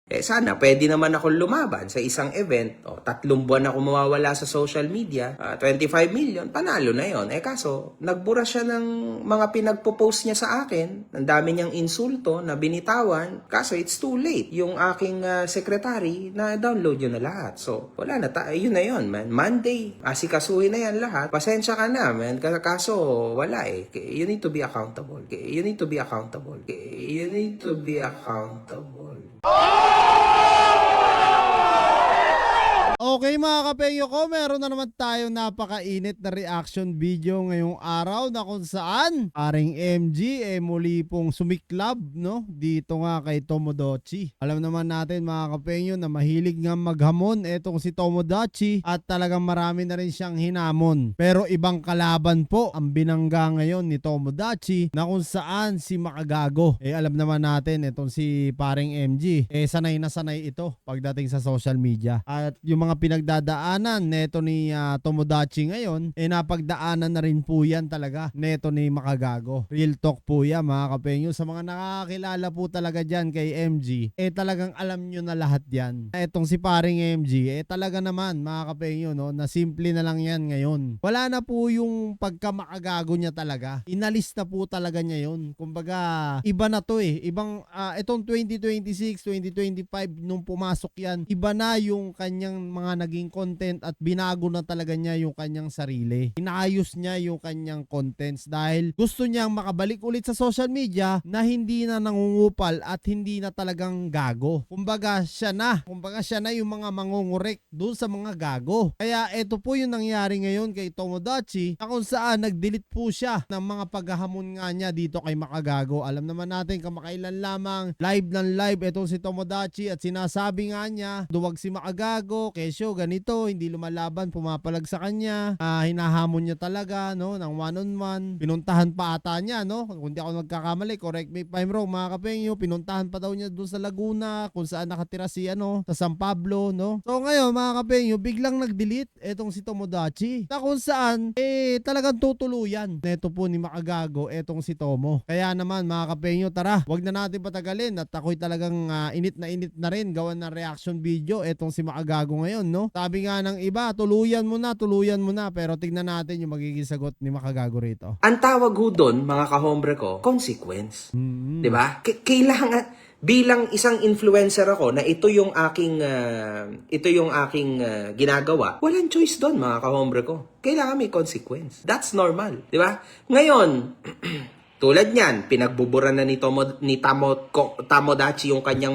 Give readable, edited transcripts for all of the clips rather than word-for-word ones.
Sana pwede naman ako lumaban sa isang event. 3 buwan ako mawawala sa social media. 25 million, panalo na yon. Kaso, nagbura siya ng mga pinagpo-post niya sa akin. Ang dami niyang insulto na binitawan. Kaso, it's too late. Yung aking secretary, na-download yun na lahat. So, wala na. Yun na yun, man. Monday, asikasuhin na yan lahat. Pasensya ka na, man. Kaso, wala eh. You need to be accountable. You need to be accountable. You need to be accountable. Okay mga kapengyo ko, meron na naman tayong napakainit na reaction video ngayong araw na kung saan paring MG muli pong sumiklab no dito nga kay Tomodachi. Alam naman natin mga kapengyo na mahilig nga maghamon etong si Tomodachi at talagang marami na rin siyang hinamon. Pero ibang kalaban po ang binangga ngayon ni Tomodachi na kung saan si Makagago. Alam naman natin etong si paring MG sanay na sanay ito pagdating sa social media. At yung mga pinagdadaanan neto ni Tomodachi ngayon napagdaanan na rin po yan talaga neto ni Makagago. Real talk po yan mga kapengyo. Sa mga nakakilala po talaga dyan kay MG talagang alam nyo na lahat yan. Etong si paring MG talaga naman mga kapengyo no, na simple na lang yan ngayon. Wala na po yung pagka-Makagago niya talaga. Inalis na po talaga niya yun. Kumbaga iba na to ibang itong 2026, 2025 nung pumasok yan, iba na yung kanyang mga naging content at binago na talaga niya yung kanyang sarili. Inaayos niya yung kanyang contents dahil gusto niyang makabalik ulit sa social media na hindi na nangungupal at hindi na talagang gago. Kumbaga siya na yung mga mangungurek dun sa mga gago. Kaya ito po yung nangyari ngayon kay Tomodachi na kung saan nag-delete po siya ng mga paghahamon nga niya dito kay Makagago. Alam naman natin kamakailan lamang live ng live itong si Tomodachi at sinasabi nga niya duwag si Makagago, kesyo ganito, hindi lumalaban, pumapalag sa kanya, hinahamon niya talaga no ng one-on-one. Pinuntahan pa ata niya no, kung di ako nagkakamali, correct me if I'm wrong mga kapengyo, pinuntahan pa daw niya doon sa Laguna kung saan nakatira si sa San Pablo no. So ngayon mga kapengyo, biglang nag-delete etong si Tomodachi na kung saan talagang tutuluyan neto po ni Makagago etong si Tomo. Kaya naman mga kapengyo, tara, wag na natin patagalin at ako'y talagang init na rin gawan ng reaction video etong si Makagago ngayon no. Sabi nga ng iba, tuluyan mo na, pero tignan natin yung magiging sagot ni Makagago rito. Ang tawag ho doon, mga kahombre ko, consequence. 'Di ba? Kailangan bilang isang influencer ako na ito yung aking ginagawa. Walang choice doon, mga kahombre ko. Kailangan may consequence. That's normal, 'di ba? Ngayon, tulad niyan, pinagbubura na ni Tomodachi yung kanyang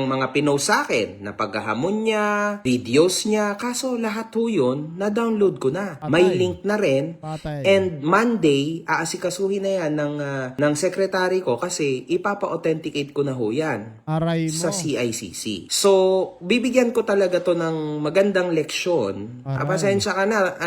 mga pinost sa akin na paghahamon niya, videos niya. Kaso lahat ho yun, na-download ko na. Patay. May link na rin. Patay. And Monday, aasikasuhin na yan ng secretary ko kasi ipapa-authenticate ko na ho yan Aray mo. sa CICC. So, bibigyan ko talaga to ng magandang leksyon. Pasensya ka na,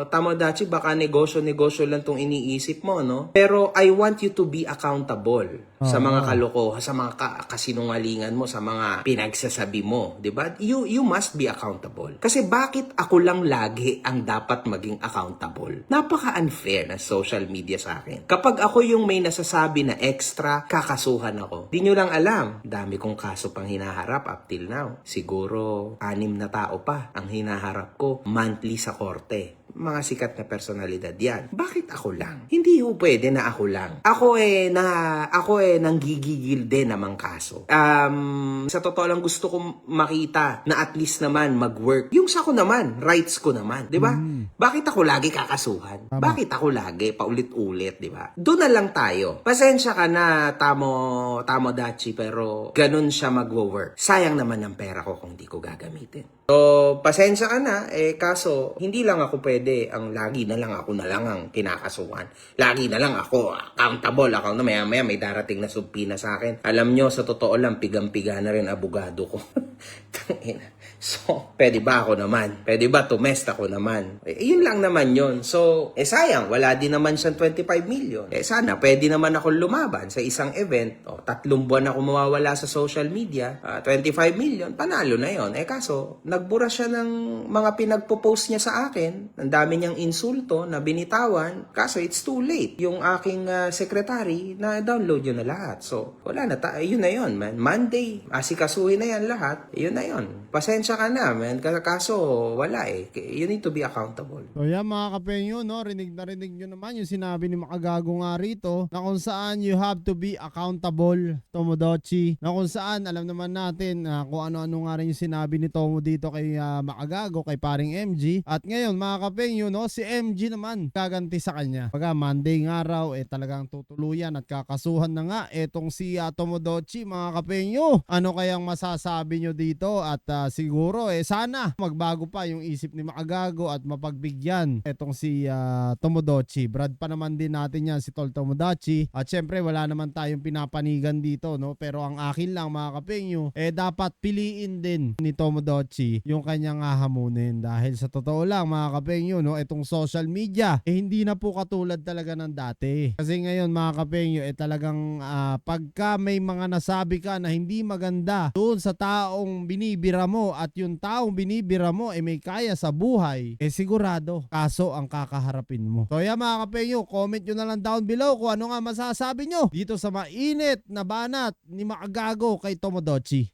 Tomodachi, baka negosyo lang tong iniisip mo, no? Pero I want you to be accountable sa mga kalokohan, sa mga kasinungalingan mo, sa mga pinagsasabi mo, 'di ba? You must be accountable. Kasi bakit ako lang lagi ang dapat maging accountable? Napaka-unfair na social media sa akin. Kapag ako yung may nasasabi na extra, kakasuhan ako. Di nyo lang alam, dami kong kaso pang hinaharap up till now. Siguro 6 na tao pa ang hinaharap ko monthly sa korte. Mga sikat na personalidad yan. Bakit ako lang? Hindi ho pwede na ako lang. Ako nanggigigil din namang kaso. Sa totoo lang gusto kong makita na at least naman mag-work. Yung sa ko naman, rights ko naman, 'di ba? Bakit ako lagi kakasuhan? Bakit ako lagi paulit-ulit, 'di ba? Doon na lang tayo. Pasensya ka na, Tomodachi, pero ganun siya magwo-work. Sayang naman ang pera ko kung di ko gagamitin. So, pasensya ka na, kaso hindi lang ako pwede ang lagi na lang ako ang kinakasuhan. Lagi na lang ako accountable. Ako na maya may darating na subpina sa akin. Alam nyo, sa totoo lang, pigang-piga na rin abogado ko. So, pwede ba ako naman? Pwede ba tumest ako naman? Yun lang naman yun. So, sayang, wala din naman siyang 25 million. Sana, pwede naman ako lumaban sa isang event. 3 buwan ako mawawala sa social media. 25 million, panalo na yun. Kaso, nagbura siya ng mga pinagpo-post niya sa akin. Ang dami niyang insulto na binitawan. Kaso, it's too late. Yung aking secretary, na-download yun na lahat. So, wala na. Yun na yun, man. Monday, asikasuhin na yan lahat. Yun na yun. Pasensya ka na, man. Kaso, wala You need to be accountable. So yan mga kapengyo, no? Rinig na rinig nyo naman yung sinabi ni Makagago nga rito na kung saan you have to be accountable, Tomodachi. Na kung saan, alam naman natin kung ano-ano nga rin yung sinabi ni Tomo dito kay Makagago, kay paring MG. At ngayon mga kapengyo, no? Si MG naman gaganti sa kanya. Pagka Monday nga raw, talagang tutuluyan at kakasuhan na nga etong si Tomodachi mga kapengyo. Ano kayang masasabi nyo dito? At siguro sana magbago pa yung isip ni Makagago at mapagbigyan etong si Tomodachi. Brad pa naman din natin yan si Tol Tomodachi. At syempre wala naman tayong pinapanigan dito, no? Pero ang akin lang mga kapengyo, dapat piliin din ni Tomodachi yung kanyang hahamunin. Dahil sa totoo lang mga kapengyo, no? Etong social media, hindi na po katulad talaga ng dati. Kasi ngayon mga kapengyo, talagang pagka may mga nasabi ka na hindi maganda doon sa taong binibira mo at yung taong binibira mo may kaya sa buhay, sigurado kaso ang kakaharapin mo. So yan mga kapengyo, comment nyo na lang down below kung ano nga masasabi nyo dito sa mainit na banat ni Makagago kay Tomodachi.